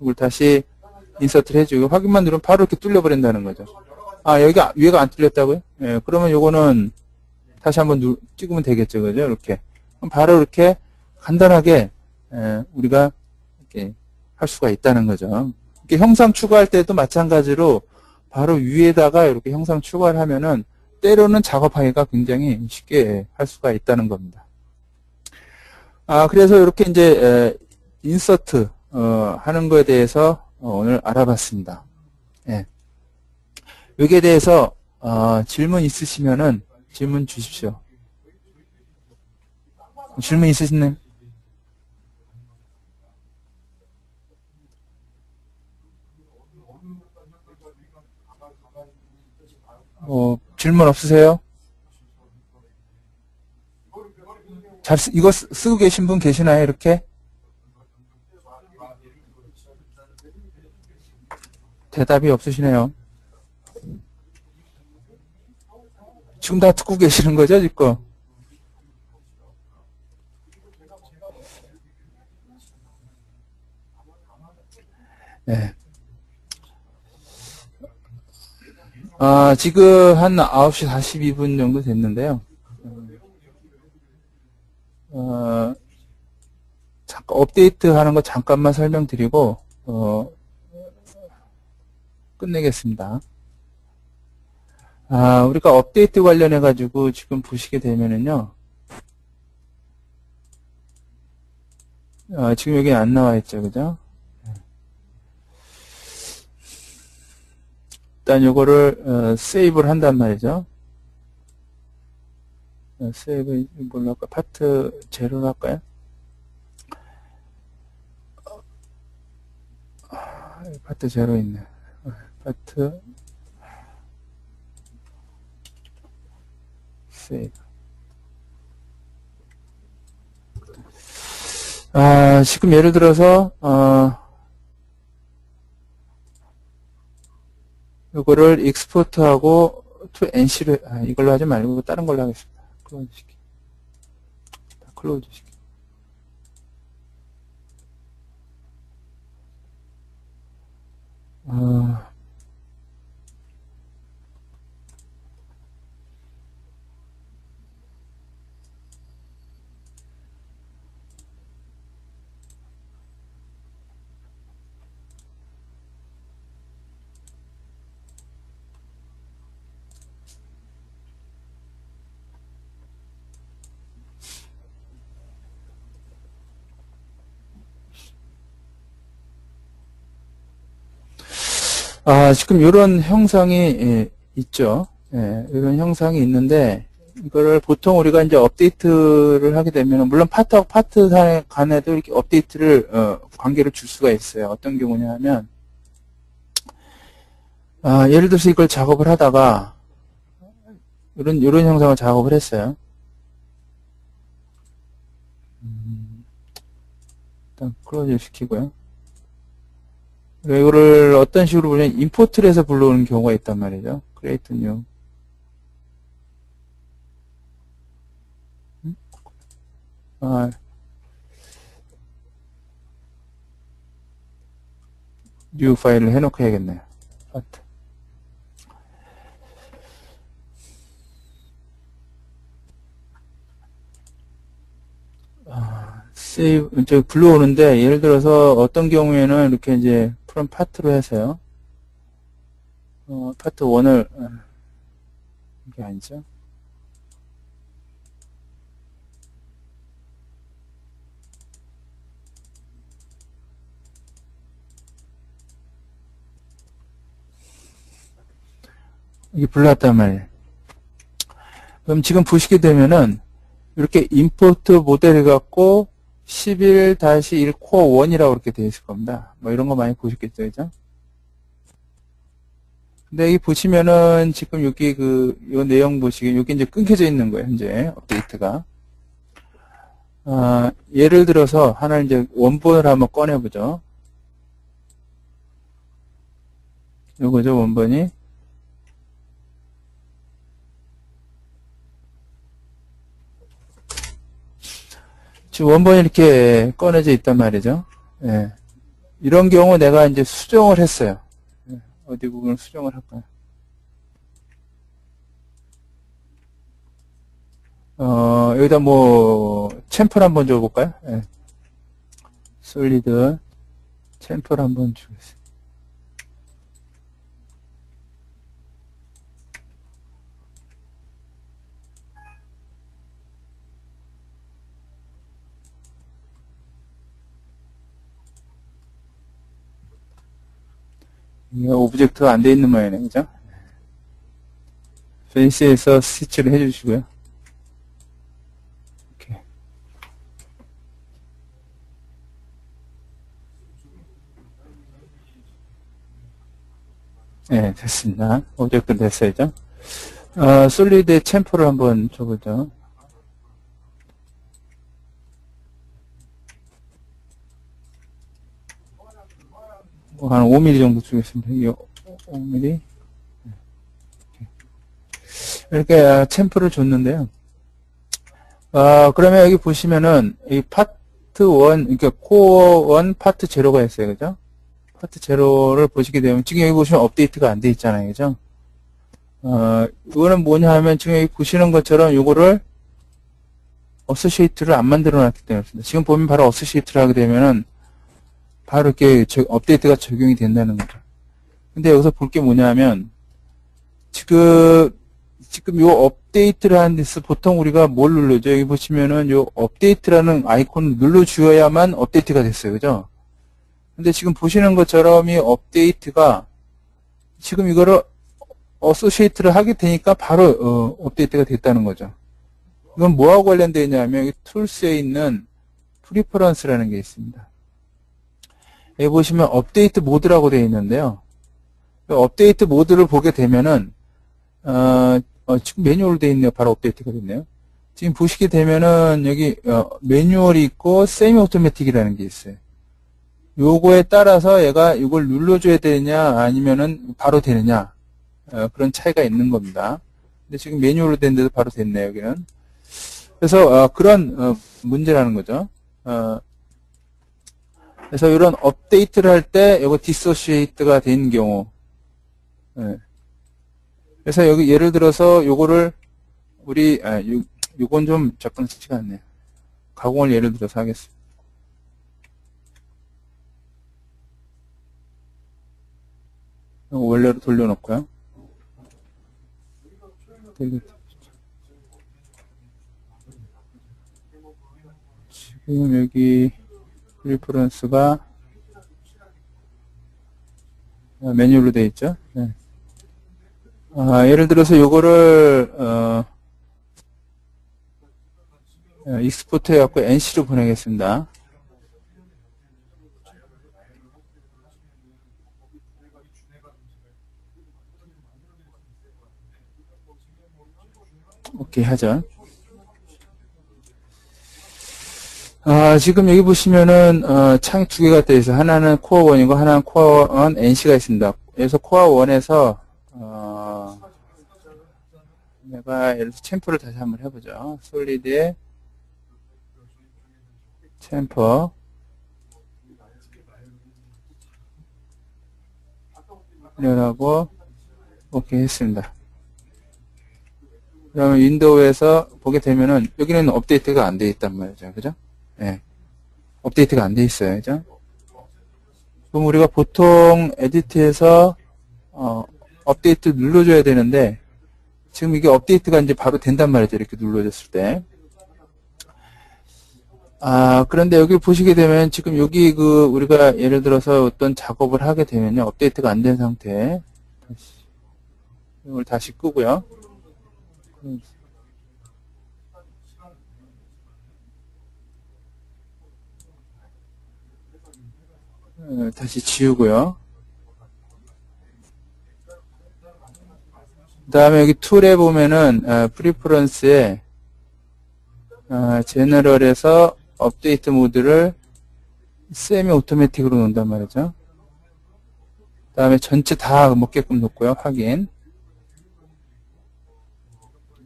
이걸 다시 인서트를 해주고 확인만 누르면 바로 이렇게 뚫려버린다는 거죠. 여기가 위에가 안 뚫렸다고요? 그러면 요거는 다시 한번 찍으면 되겠죠. 그죠? 이렇게. 그럼 바로 이렇게 간단하게 우리가 이렇게 할 수가 있다는 거죠. 이렇게 형상 추가할 때도 마찬가지로 바로 위에다가 이렇게 형상 추가를 하면은 때로는 작업하기가 굉장히 쉽게 할 수가 있다는 겁니다. 그래서 이렇게 이제 인서트 하는 거에 대해서 오늘 알아봤습니다. 여기에 대해서 질문 있으시면은 질문 주십시오. 질문 있으시나요? 질문 없으세요? 이거 쓰고 계신 분 계시나요? 이렇게? 대답이 없으시네요. 지금 다 듣고 계시는 거죠, 지금? 네. 지금 한 9시 42분 정도 됐는데요. 잠깐 업데이트 하는 거 잠깐만 설명드리고, 끝내겠습니다. 우리가 업데이트 관련해가지고 지금 보시게 되면은요, 지금 여기 안 나와 있죠, 그죠? 일단 요거를 세이브를 한단 말이죠. 세이브 뭘로 할까? 파트 제로로 할까요? 파트 제로 있네. 파트 세이브. 지금 예를 들어서 이거를 익스포트하고 to NC로 이걸로 하지 말고 다른 걸로 하겠습니다. 클로즈 시키. 클로즈 시키. 지금 이런 형상이 있죠. 이런 형상이 있는데 이거를 보통 우리가 이제 업데이트를 하게 되면 물론 파트하고 파트 간에도 이렇게 업데이트를 관계를 줄 수가 있어요. 어떤 경우냐 하면 예를 들어서 이걸 작업을 하다가 이런 형상을 작업을 했어요. 일단 클로즈 시키고요. 이거를 어떤 식으로 보면 임포트를 해서 불러오는 경우가 있단 말이죠. create new. new 파일을 해놓고 해야겠네요. 파트. save, 이제 불러오는데, 예를 들어서 어떤 경우에는 이렇게 이제 from 파트로 해서요. 파트 1을, 이게 아니죠. 이게 불렀단 말이에요. 그럼 지금 보시게 되면은, 이렇게 임포트 모델 해갖고, 11-1 코어 1이라고 이렇게 되어 있을 겁니다. 뭐 이런 거 많이 보셨겠죠, 그죠? 근데 여기 보시면은 지금 여기 요 내용 보시기 여기 이제 끊겨져 있는 거예요, 현재 업데이트가. 예를 들어서 하나 이제 원본을 한번 꺼내보죠. 요거죠, 원본이. 지금 원본이 이렇게 꺼내져 있단 말이죠. 예. 이런 경우 내가 이제 수정을 했어요. 어디 부분을 수정을 할까요? 여기다 뭐 챔플 한번 줘볼까요? 예. 솔리드 챔플 한번 주겠습니다. 이게 오브젝트가 안 돼 있는 모양이네, 그죠? 페이스에서 스위치를 해주시고요. 이렇게. 네, 됐습니다. 오브젝트 됐어요, 그죠? 솔리드의 챔프를 한번 줘보죠. 한 5mm 정도 주겠습니다. 이 5mm. 이렇게 챔프를 줬는데요. 그러면 여기 보시면은 이 파트 1, 그러니까 코어 1 파트 0가 있어요. 그죠? 파트 0를 보시게 되면 지금 여기 보시면 업데이트가 안 돼 있잖아요. 그죠? 이거는 뭐냐 하면 지금 여기 보시는 것처럼 이거를 어소시에이트를 안 만들어 놨기 때문에 지금 보면 바로 어소시에이트를 하게 되면은 바로 이렇게 업데이트가 적용이 된다는 거죠. 근데 여기서 볼 게 뭐냐 하면 지금 요 업데이트를 하는 데서 보통 우리가 뭘 눌러죠? 여기 보시면은 요 업데이트라는 아이콘을 눌러주어야만 업데이트가 됐어요. 그죠? 근데 지금 보시는 것처럼 이 업데이트가 지금 이거를 어소시에이트를 하게 되니까 바로 업데이트가 됐다는 거죠. 이건 뭐하고 관련되어 있냐면 여기 툴스에 있는 프리퍼런스라는 게 있습니다. 여기 보시면 업데이트 모드라고 되어 있는데요. 업데이트 모드를 보게 되면은 지금 매뉴얼로 되어 있네요. 바로 업데이트가 됐네요. 지금 보시게 되면은 여기 매뉴얼이 있고 세미 오토매틱이라는 게 있어요. 요거에 따라서 얘가 이걸 눌러줘야 되느냐 아니면은 바로 되느냐 그런 차이가 있는 겁니다. 근데 지금 매뉴얼로 된데도 바로 됐네요. 여기는. 그래서 그런 문제라는 거죠. 그래서 이런 업데이트를 할 때 이거 디소시에이트가 된 경우 그래서 여기 예를 들어서 요거를 우리 요건 좀 접근하지가 않네요. 가공을 예를 들어서 하겠습니다. 원래로 돌려놓고요. 지금 여기 리퍼런스가 매뉴얼로 되어 있죠. 네. 예를 들어서 요거를 익스포트 해갖고 NC로 보내겠습니다. 오케이 하죠. 지금 여기 보시면은 창이 두 개가 되어 있어요. 하나는 코어 1이고 하나는 코어 1 NC가 있습니다. 그래서 코어 1에서 내가 예를 들어서 챔퍼를 다시 한번 해보죠. 솔리드에 챔퍼 이라고 오케이 했습니다. 그러면 윈도우에서 보게 되면은 여기는 업데이트가 안 되어 있단 말이죠. 그죠? 예. 업데이트가 안 되어 있어요. 그죠? 그럼 우리가 보통 에디트에서 업데이트 눌러줘야 되는데 지금 이게 업데이트가 이제 바로 된단 말이죠. 이렇게 눌러줬을 때. 그런데 여기 보시게 되면 지금 여기 우리가 예를 들어서 어떤 작업을 하게 되면요. 업데이트가 안 된 상태. 이걸 다시 끄고요. 다시 지우고요. 그 다음에 여기 툴에 보면은 프리퍼런스에 제너럴에서 업데이트 모드를 세미 오토매틱으로 놓는단 말이죠. 그 다음에 전체 다 먹게끔 놓고요. 확인.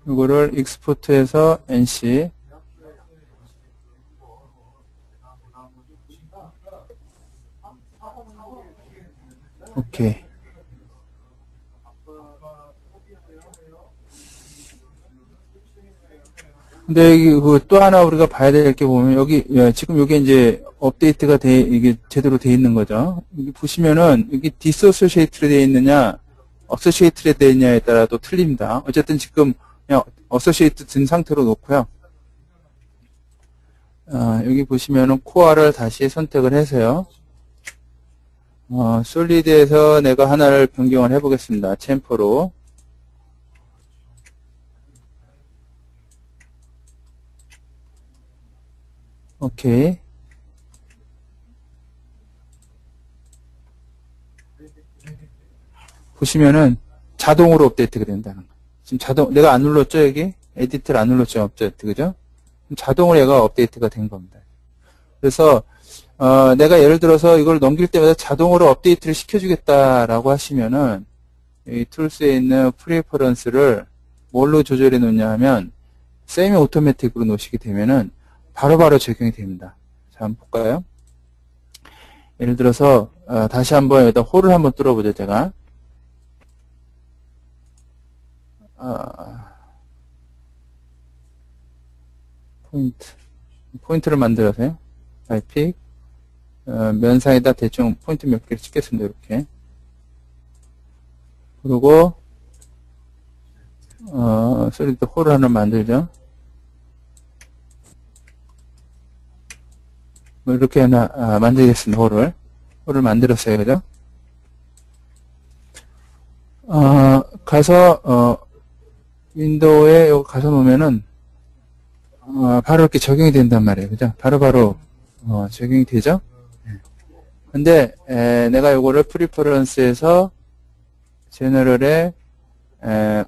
이거를 익스포트해서 NC 오케이. 근데 여기 또 하나 우리가 봐야 될 게 보면 여기 지금 여기 이제 업데이트가 이게 제대로 돼 있는 거죠. 여기 보시면은 여기 디스어소시에이트로 되어 있느냐 어소시에이트로 되어 있느냐에 따라 또 틀립니다. 어쨌든 지금 그냥 어소시에이트 든 상태로 놓고요. 여기 보시면은 코어를 다시 선택을 해서요. 솔리드에서 내가 하나를 변경을 해보겠습니다. 챔퍼로. 오케이. 보시면은 자동으로 업데이트가 된다는 거. 지금 내가 안 눌렀죠, 여기? 에디트를 안 눌렀죠, 업데이트, 그죠? 자동으로 얘가 업데이트가 된 겁니다. 그래서, 내가 예를 들어서 이걸 넘길 때마다 자동으로 업데이트를 시켜주겠다라고 하시면은, 이 툴스에 있는 프리퍼런스를 뭘로 조절해 놓냐 하면, 세미 오토매틱으로 놓으시게 되면은, 바로바로 적용이 됩니다. 자, 한번 볼까요? 예를 들어서, 다시 한번 여기다 홀을 한번 뚫어보죠, 제가. 포인트를 만들어서요. 바이픽, 면상에다 대충 포인트 몇 개를 찍겠습니다, 이렇게. 그리고, 솔리드 홀을 하나 만들죠. 뭐 이렇게 하나, 만들겠습니다, 홀을 만들었어요, 그죠? 가서, 윈도우에 여기 가서 놓으면은, 바로 이렇게 적용이 된단 말이에요. 그죠? 바로바로, 적용이 되죠? 근데, 내가 요거를 프리퍼런스에서, 제너럴에,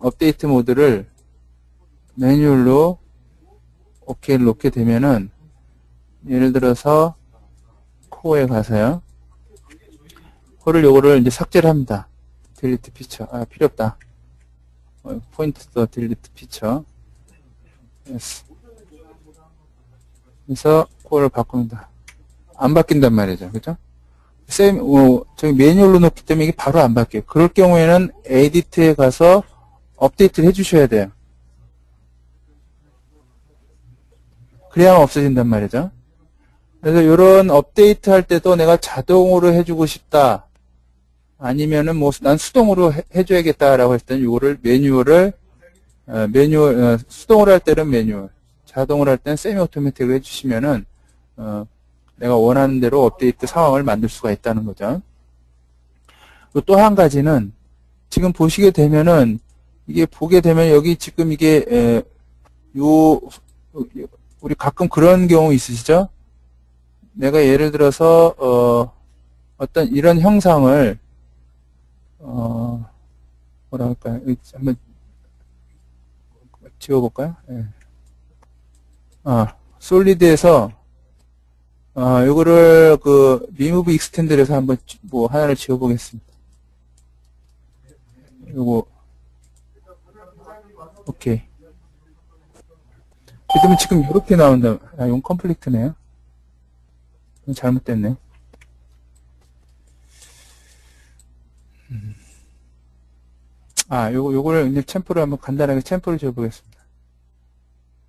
업데이트 모드를 매뉴얼로, 오케이를 놓게 되면은, 예를 들어서, 코어에 가서요. 요거를 이제 삭제를 합니다. 딜리트 피처. 필요 없다. 포인트도 딜리트 피처. yes. 그래서 코어를 바꿉니다. 안 바뀐단 말이죠. 그죠? 저기 매뉴얼로 놓기 때문에 이게 바로 안 바뀌어요. 그럴 경우에는 에디트에 가서 업데이트를 해주셔야 돼요. 그래야만 없어진단 말이죠. 그래서 이런 업데이트 할 때도 내가 자동으로 해주고 싶다. 아니면은 뭐 난 수동으로 해줘야겠다라고 했을 때는 이거를 수동으로 할 때는 매뉴얼, 자동으로 할 때는 세미 오토매틱을 해주시면은 내가 원하는 대로 업데이트 상황을 만들 수가 있다는 거죠. 또 한 가지는 지금 보시게 되면은 이게 보게 되면 여기 지금 이게 요 우리 가끔 그런 경우 있으시죠? 내가 예를 들어서 어떤 이런 형상을 뭐라 할까요? 한번 지워볼까요? 예. 솔리드에서 요거를 그 리무브 익스텐드에서 한번 뭐 하나를 지워보겠습니다. 요거 오케이. 그러면 지금 이렇게 나온다. 이건 컴플리트네요. 이건 잘못됐네. 요거를 이제 챔프를 한번 간단하게 챔프를 지워보겠습니다.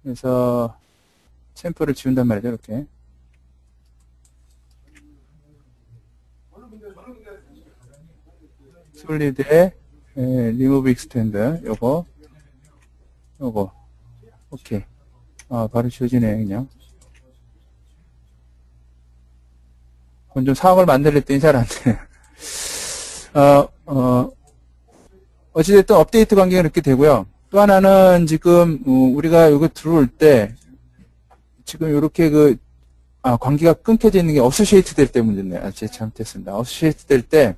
그래서 챔프를 지운단 말이죠, 이렇게. 솔리드에 리무브 익스텐드 요거 오케이. 바로 지워지네 그냥. 그건 좀 상황을 만들랬더니 잘 안 되네. 어찌됐든 업데이트 관계가 이렇게 되고요. 또 하나는 지금 우리가 이거 들어올 때 지금 이렇게 관계가 끊겨져 있는 게 어소시에이트 될 때 문제네요. 제가 잘못했습니다. 어소시에이트 될 때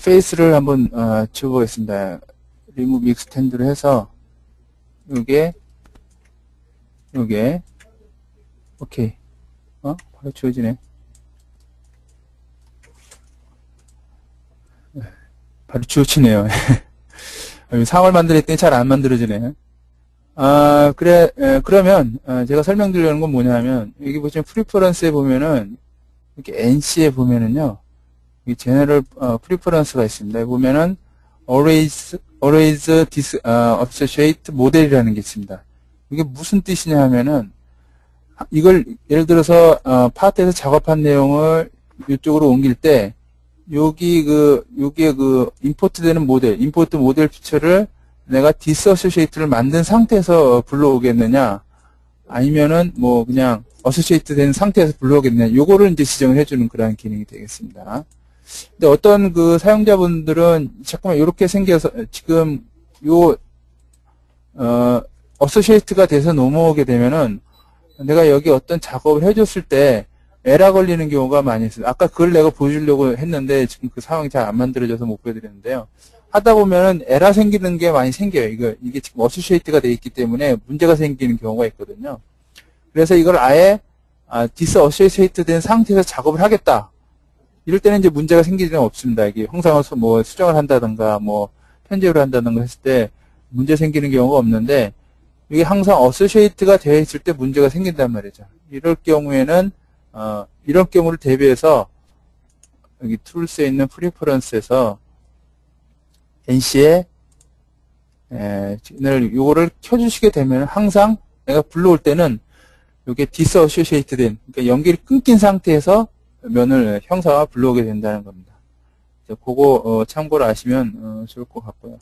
페이스를 한번 지워보겠습니다. 리무브 익스텐드를 해서 요게 오케이. 바로 지워지네. 바로 지워지네요. 상을 만들었더니 잘 안 만들어지네. 그래, 그러면, 제가 설명드리려는 건 뭐냐면, 여기 보시면 프리퍼런스에 보면은, 이렇게 NC에 보면은요, 이 제너럴, 프리퍼런스가 있습니다. 여기 보면은, always associate 모델이라는 게 있습니다. 이게 무슨 뜻이냐 하면은, 이걸, 예를 들어서, 파트에서 작업한 내용을 이쪽으로 옮길 때, 여기에 임포트 되는 모델, 임포트 모델 피처를 내가 디스어소시에이트를 만든 상태에서 불러오겠느냐, 아니면은 뭐 그냥 어소시에이트 된 상태에서 불러오겠느냐, 요거를 이제 지정을 해주는 그런 기능이 되겠습니다. 근데 어떤 그 사용자분들은 잠깐만 이렇게 생겨서 지금 어소시에이트가 돼서 넘어오게 되면은 내가 여기 어떤 작업을 해줬을 때 에러 걸리는 경우가 많이 있어요. 아까 그걸 내가 보여주려고 했는데 지금 그 상황이 잘 안 만들어져서 못 보여드렸는데요. 하다 보면은 에러 생기는 게 많이 생겨요. 이게 지금 어소시에이트가 되어 있기 때문에 문제가 생기는 경우가 있거든요. 그래서 이걸 아예 디스어소시에이트 된 상태에서 작업을 하겠다. 이럴 때는 이제 문제가 생기는 건 없습니다. 이게 형상을 뭐 수정을 한다든가 뭐 편집을 한다든가 했을 때 문제 생기는 경우가 없는데 이게 항상 어소시에이트가 되어 있을 때 문제가 생긴단 말이죠. 이럴 경우에는 이런 경우를 대비해서 여기 툴스에 있는 프리퍼런스에서 NC에 요거를 켜주시게 되면 항상 내가 불러올 때는 이게 디스어소시에이트 된, 그러니까 연결이 끊긴 상태에서 면을 형상화 불러오게 된다는 겁니다. 그거 참고로 아시면 좋을 것 같고요.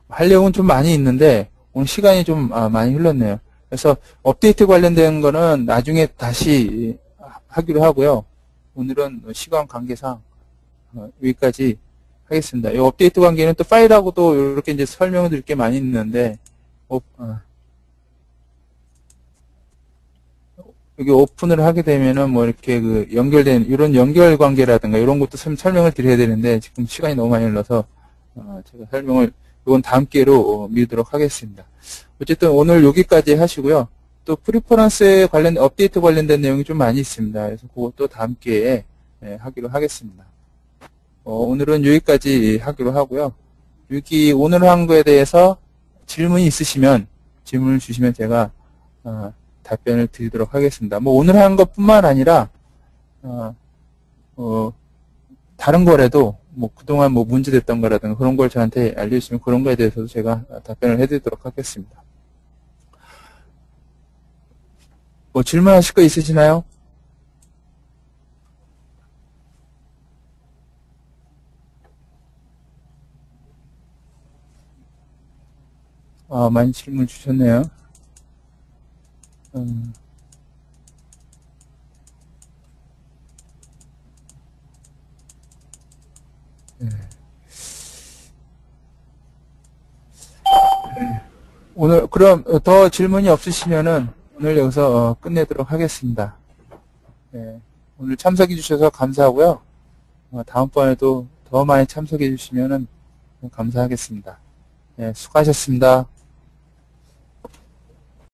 할 내용은 좀 많이 있는데 오늘 시간이 좀 많이 흘렀네요. 그래서 업데이트 관련된 거는 나중에 다시 하기로 하고요. 오늘은 시간 관계상 여기까지 하겠습니다. 이 업데이트 관계는 또 파일하고도 이렇게 이제 설명을 드릴 게 많이 있는데 여기 오픈을 하게 되면은 뭐 이렇게 그 연결된 이런 연결 관계라든가 이런 것도 설명을 드려야 되는데 지금 시간이 너무 많이 흘러서 제가 설명을 이건 다음 기회로 미루도록 하겠습니다. 어쨌든 오늘 여기까지 하시고요. 또 프리퍼런스에 관련 업데이트 관련된 내용이 좀 많이 있습니다. 그래서 그것도 다음 기회에 하기로 하겠습니다. 오늘은 여기까지 하기로 하고요. 여기 오늘 한 거에 대해서 질문이 있으시면 질문을 주시면 제가 답변을 드리도록 하겠습니다. 뭐 오늘 한 것뿐만 아니라 다른 거라도 뭐 그동안 뭐 문제됐던 거라든가 그런 걸 저한테 알려주시면 그런 거에 대해서도 제가 답변을 해드리도록 하겠습니다. 뭐 질문하실 거 있으시나요? 많이 질문 주셨네요. 오늘, 그럼 더 질문이 없으시면은 오늘 여기서 끝내도록 하겠습니다. 예, 오늘 참석해 주셔서 감사하고요. 다음번에도 더 많이 참석해 주시면은 감사하겠습니다. 예, 수고하셨습니다.